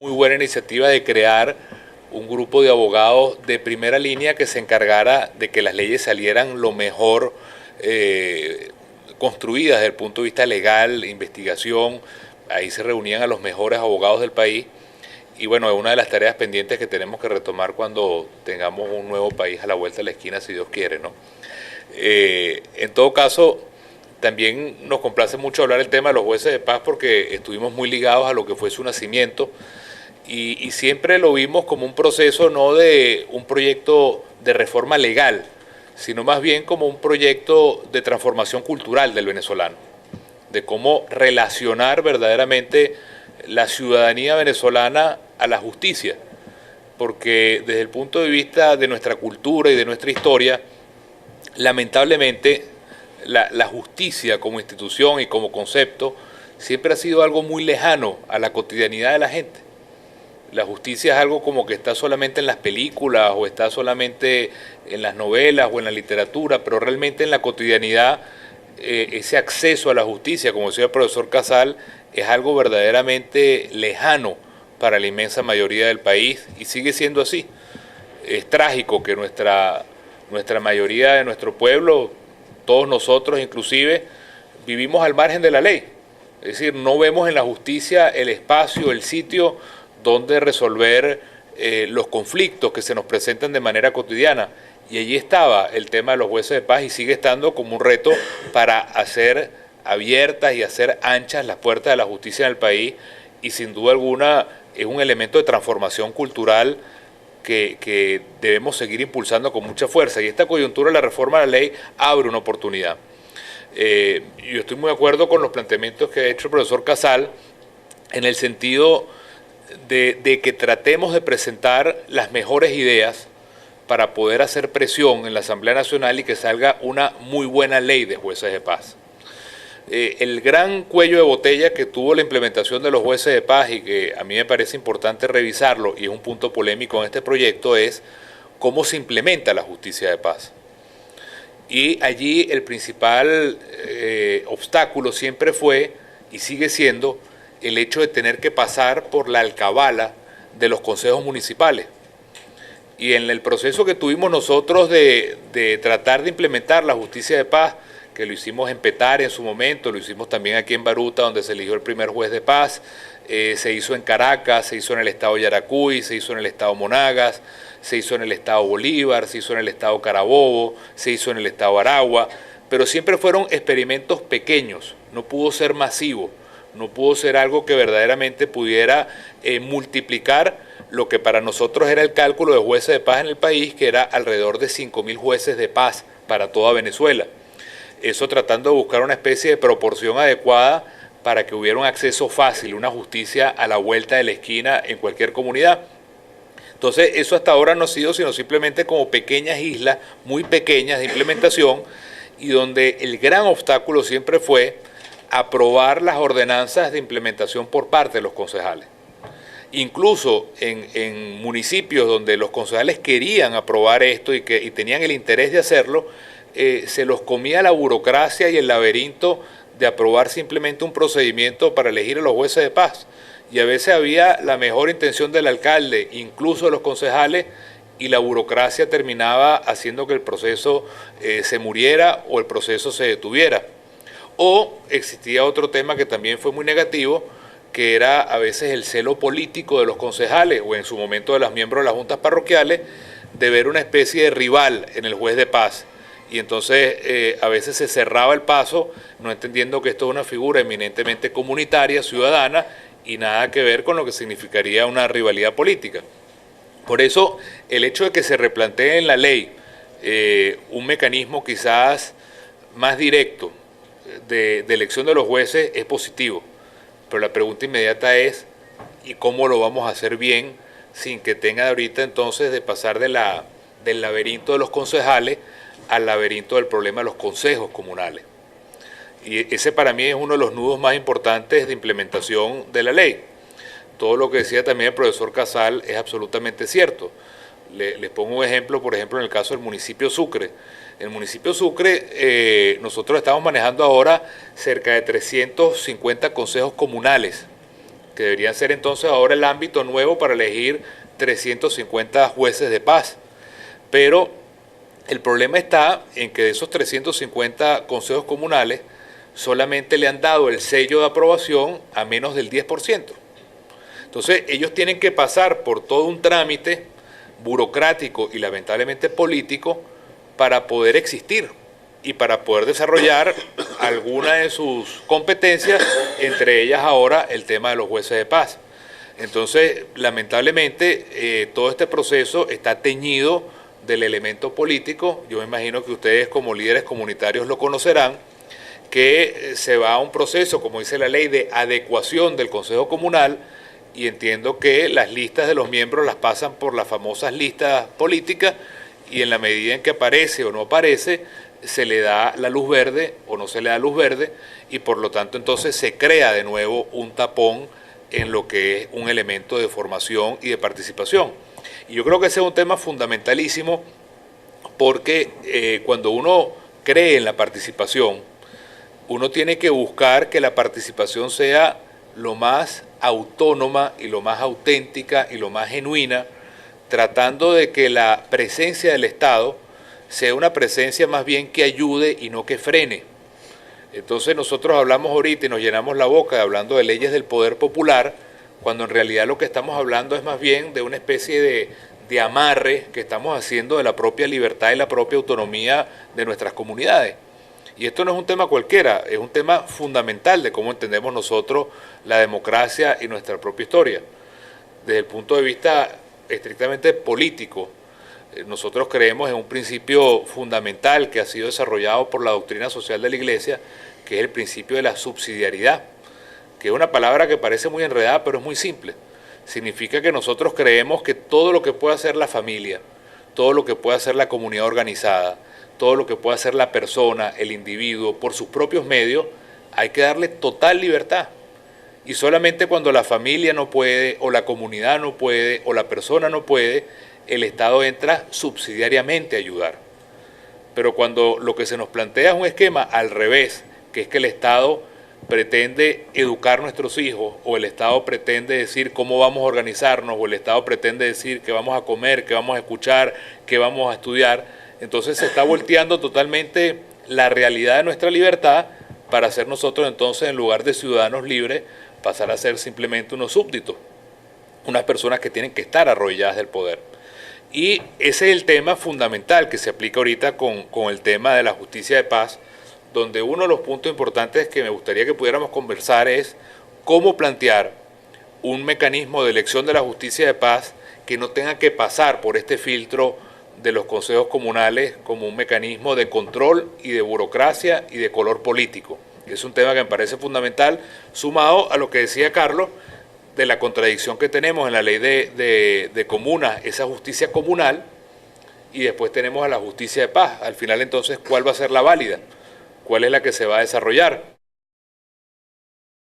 muy buena iniciativa de crear un grupo de abogados de primera línea que se encargara de que las leyes salieran lo mejor construidas desde el punto de vista legal, investigación. Ahí se reunían a los mejores abogados del país. Y bueno, es una de las tareas pendientes que tenemos que retomar cuando tengamos un nuevo país a la vuelta de la esquina, si Dios quiere, ¿no? En todo caso, también nos complace mucho hablar el tema de los jueces de paz porque estuvimos muy ligados a lo que fue su nacimiento y siempre lo vimos como un proceso no de un proyecto de reforma legal, sino más bien como un proyecto de transformación cultural del venezolano, de cómo relacionar verdaderamente la ciudadanía venezolana a la justicia, porque desde el punto de vista de nuestra cultura y de nuestra historia, lamentablemente la justicia como institución y como concepto siempre ha sido algo muy lejano a la cotidianidad de la gente. La justicia es algo como que está solamente en las películas o está solamente en las novelas o en la literatura, pero realmente en la cotidianidad ese acceso a la justicia, como decía el profesor Casal, es algo verdaderamente lejano para la inmensa mayoría del país y sigue siendo así. Es trágico que nuestra mayoría de nuestro pueblo, todos nosotros inclusive, vivimos al margen de la ley. Es decir, no vemos en la justicia el espacio, el sitio donde resolver los conflictos que se nos presentan de manera cotidiana. Y allí estaba el tema de los jueces de paz y sigue estando como un reto para hacer abiertas y hacer anchas las puertas de la justicia en el país y sin duda alguna es un elemento de transformación cultural que debemos seguir impulsando con mucha fuerza. Y esta coyuntura de la reforma de la ley abre una oportunidad. Yo estoy muy de acuerdo con los planteamientos que ha hecho el profesor Casal en el sentido de que tratemos de presentar las mejores ideas para poder hacer presión en la Asamblea Nacional y que salga una muy buena ley de jueces de paz. El gran cuello de botella que tuvo la implementación de los jueces de paz y que a mí me parece importante revisarlo y es un punto polémico en este proyecto es cómo se implementa la justicia de paz. Y allí el principal obstáculo siempre fue y sigue siendo el hecho de tener que pasar por la alcabala de los consejos municipales. Y en el proceso que tuvimos nosotros de tratar de implementar la justicia de paz, que lo hicimos en Petare en su momento, lo hicimos también aquí en Baruta, donde se eligió el primer juez de paz, se hizo en Caracas, se hizo en el estado Yaracuy, se hizo en el estado Monagas, se hizo en el estado Bolívar, se hizo en el estado Carabobo, se hizo en el estado Aragua, pero siempre fueron experimentos pequeños, no pudo ser masivo, no pudo ser algo que verdaderamente pudiera multiplicar lo que para nosotros era el cálculo de jueces de paz en el país, que era alrededor de 5.000 jueces de paz para toda Venezuela. Eso tratando de buscar una especie de proporción adecuada para que hubiera un acceso fácil, una justicia a la vuelta de la esquina en cualquier comunidad. Entonces, eso hasta ahora no ha sido sino simplemente como pequeñas islas, muy pequeñas de implementación, y donde el gran obstáculo siempre fue aprobar las ordenanzas de implementación por parte de los concejales. Incluso en municipios donde los concejales querían aprobar esto y tenían el interés de hacerlo, se los comía la burocracia y el laberinto de aprobar simplemente un procedimiento para elegir a los jueces de paz. Y a veces había la mejor intención del alcalde, incluso de los concejales, y la burocracia terminaba haciendo que el proceso se muriera o el proceso se detuviera. O existía otro tema que también fue muy negativo, que era a veces el celo político de los concejales o en su momento de los miembros de las juntas parroquiales, de ver una especie de rival en el juez de paz. Y entonces a veces se cerraba el paso, no entendiendo que esto es una figura eminentemente comunitaria, ciudadana, y nada que ver con lo que significaría una rivalidad política. Por eso, el hecho de que se replantee en la ley un mecanismo quizás más directo de elección de los jueces es positivo. Pero la pregunta inmediata es, ¿y cómo lo vamos a hacer bien sin que tenga ahorita entonces de pasar del laberinto de los concejales al laberinto del problema de los consejos comunales? Y ese para mí es uno de los nudos más importantes de implementación de la ley. Todo lo que decía también el profesor Casal es absolutamente cierto. Les pongo un ejemplo, por ejemplo, en el caso del municipio Sucre. En el municipio Sucre nosotros estamos manejando ahora cerca de 350 consejos comunales que debería ser entonces ahora el ámbito nuevo para elegir 350 jueces de paz. Pero el problema está en que de esos 350 consejos comunales solamente le han dado el sello de aprobación a menos del 10%. Entonces ellos tienen que pasar por todo un trámite burocrático y lamentablemente político para poder existir y para poder desarrollar alguna de sus competencias, entre ellas ahora el tema de los jueces de paz. Entonces, lamentablemente, todo este proceso está teñido del elemento político. Yo me imagino que ustedes como líderes comunitarios lo conocerán, que se va a un proceso, como dice la ley, de adecuación del Consejo Comunal, y entiendo que las listas de los miembros las pasan por las famosas listas políticas, y en la medida en que aparece o no aparece, se le da la luz verde o no se le da luz verde, y por lo tanto entonces se crea de nuevo un tapón en lo que es un elemento de formación y de participación. Y yo creo que ese es un tema fundamentalísimo, porque cuando uno cree en la participación, uno tiene que buscar que la participación sea lo más autónoma y lo más auténtica y lo más genuina, tratando de que la presencia del Estado sea una presencia más bien que ayude y no que frene. Entonces nosotros hablamos ahorita y nos llenamos la boca hablando de leyes del poder popular, cuando en realidad lo que estamos hablando es más bien de una especie de amarre que estamos haciendo de la propia libertad y la propia autonomía de nuestras comunidades. Y esto no es un tema cualquiera, es un tema fundamental de cómo entendemos nosotros la democracia y nuestra propia historia. Desde el punto de vista estrictamente político, nosotros creemos en un principio fundamental que ha sido desarrollado por la doctrina social de la Iglesia, que es el principio de la subsidiariedad, que es una palabra que parece muy enredada, pero es muy simple. Significa que nosotros creemos que todo lo que puede hacer la familia, todo lo que puede hacer la comunidad organizada, todo lo que puede hacer la persona, el individuo, por sus propios medios, hay que darle total libertad. Y solamente cuando la familia no puede, o la comunidad no puede, o la persona no puede, el Estado entra subsidiariamente a ayudar. Pero cuando lo que se nos plantea es un esquema al revés, que es que el Estado pretende educar a nuestros hijos, o el Estado pretende decir cómo vamos a organizarnos, o el Estado pretende decir qué vamos a comer, qué vamos a escuchar, qué vamos a estudiar, entonces se está volteando totalmente la realidad de nuestra libertad para ser nosotros entonces, en lugar de ciudadanos libres, pasar a ser simplemente unos súbditos, unas personas que tienen que estar arrolladas del poder. Y ese es el tema fundamental que se aplica ahorita con el tema de la justicia de paz, donde uno de los puntos importantes que me gustaría que pudiéramos conversar es cómo plantear un mecanismo de elección de la justicia de paz que no tenga que pasar por este filtro de los consejos comunales como un mecanismo de control y de burocracia y de color político. Es un tema que me parece fundamental, sumado a lo que decía Carlos, de la contradicción que tenemos en la ley de comunas, esa justicia comunal, y después tenemos a la justicia de paz. Al final entonces, ¿cuál va a ser la válida? ¿Cuál es la que se va a desarrollar?